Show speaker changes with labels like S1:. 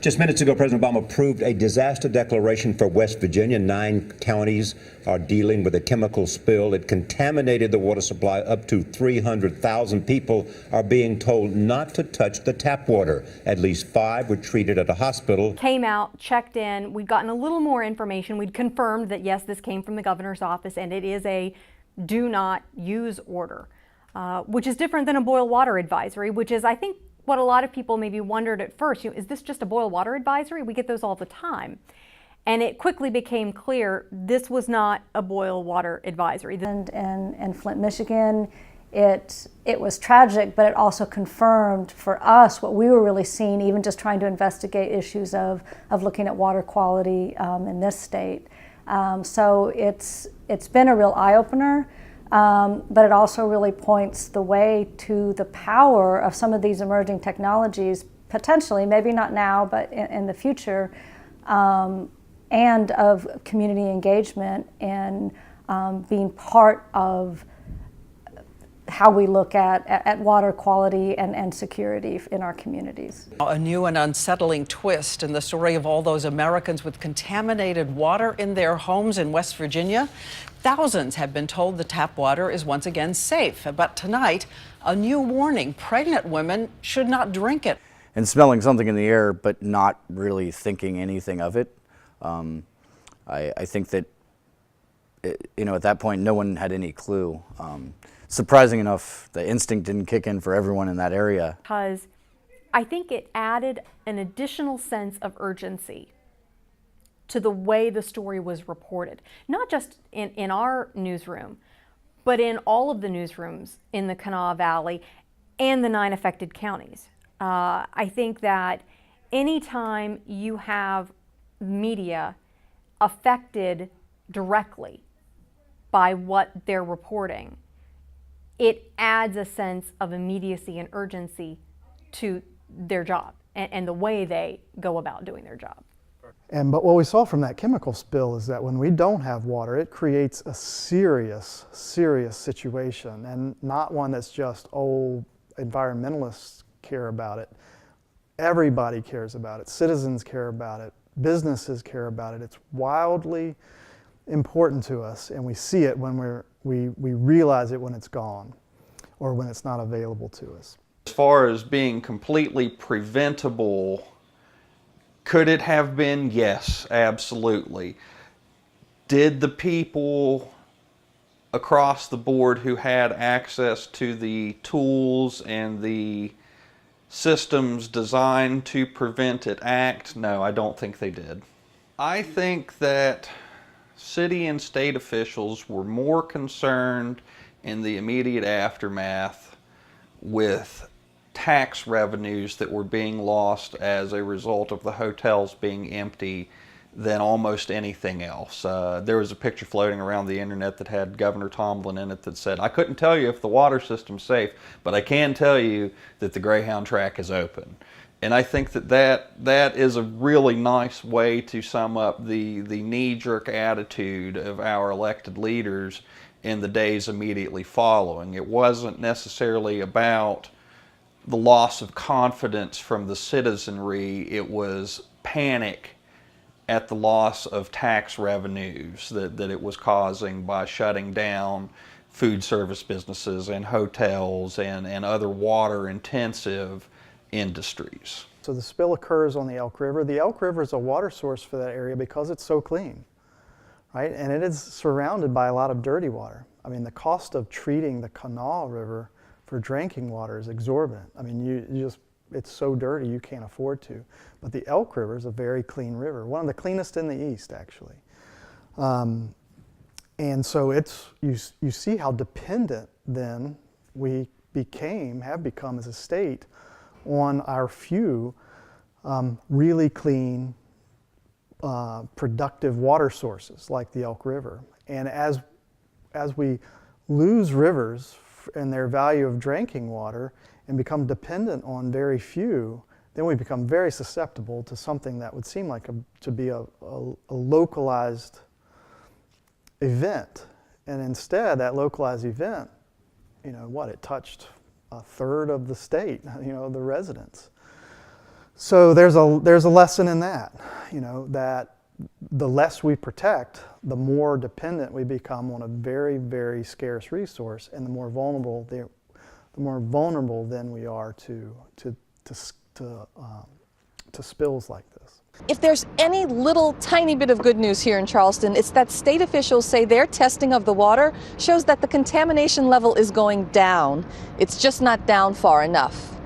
S1: Just minutes ago, President Obama approved a disaster declaration for West Virginia. 9 counties are dealing with a chemical spill. It contaminated the water supply. Up to 300,000 people are being told not to touch the tap water. At least 5 were treated at a hospital.
S2: Came out, checked in. We'd gotten a little more information. We'd confirmed that, yes, this came from the governor's office, and it is a do not use order, which is different than a boil water advisory, which is, I think, what a lot of people maybe wondered at first, is this just a boil water advisory? We get those all the time. And it quickly became clear this was not a boil water advisory.
S3: And in Flint, Michigan, it was tragic, but it also confirmed for us what we were really seeing, even just trying to investigate issues of looking at water quality in this state. So it's been a real eye-opener. But it also really points the way to the power of some of these emerging technologies, potentially, maybe not now, but in the future, and of community engagement and being part of how we look at water quality and security in our communities.
S4: A new and unsettling twist in the story of all those Americans with contaminated water in their homes in West Virginia. Thousands have been told the tap water is once again safe, but tonight, a new warning: pregnant women should not drink it.
S5: And smelling something in the air, but not really thinking anything of it. I think that, at that point, no one had any clue. Surprising enough, the instinct didn't kick in for everyone in that area.
S2: Because I think it added an additional sense of urgency to the way the story was reported. Not just in our newsroom, but in all of the newsrooms in the Kanawha Valley and the 9 affected counties. I think that anytime you have media affected directly by what they're reporting, it adds a sense of immediacy and urgency to their job and the way they go about doing their job.
S6: But what we saw from that chemical spill is that when we don't have water, it creates a serious situation, and not one that's just, environmentalists care about it. Everybody cares about it. Citizens care about it. Businesses care about it. It's wildly important to us, and we see it when we realize it when it's gone or when it's not available to us.
S7: As far as being completely preventable, could it have been? Yes, absolutely. Did the people across the board who had access to the tools and the systems designed to prevent it act? No, I don't think they did. I think that city and state officials were more concerned in the immediate aftermath with tax revenues that were being lost as a result of the hotels being empty than almost anything else. There was a picture floating around the internet that had Governor Tomblin in it that said, "I couldn't tell you if the water system's safe, but I can tell you that the Greyhound track is open." And I think that is a really nice way to sum up the knee-jerk attitude of our elected leaders in the days immediately following. It wasn't necessarily about the loss of confidence from the citizenry. It was panic at the loss of tax revenues that it was causing by shutting down food service businesses and hotels and other water-intensive industries.
S6: So the spill occurs on the Elk River. The Elk River is a water source for that area because it's so clean, right? And it is surrounded by a lot of dirty water. I mean, the cost of treating the Kanawha River for drinking water is exorbitant. I mean, it's so dirty you can't afford to. But the Elk River is a very clean river, one of the cleanest in the East, actually. And so you see how dependent then we have become as a state on our few really clean, productive water sources like the Elk River. And as we lose rivers and their value of drinking water and become dependent on very few, then we become very susceptible to something that would seem like to be a localized event. And instead, that localized event, it touched a third of the state, the residents. So there's a lesson in that, you know, that the less we protect, the more dependent we become on a very, very scarce resource, and the more vulnerable then we are to spills like this.
S8: If there's any little tiny bit of good news here in Charleston, it's that state officials say their testing of the water shows that the contamination level is going down. It's just not down far enough.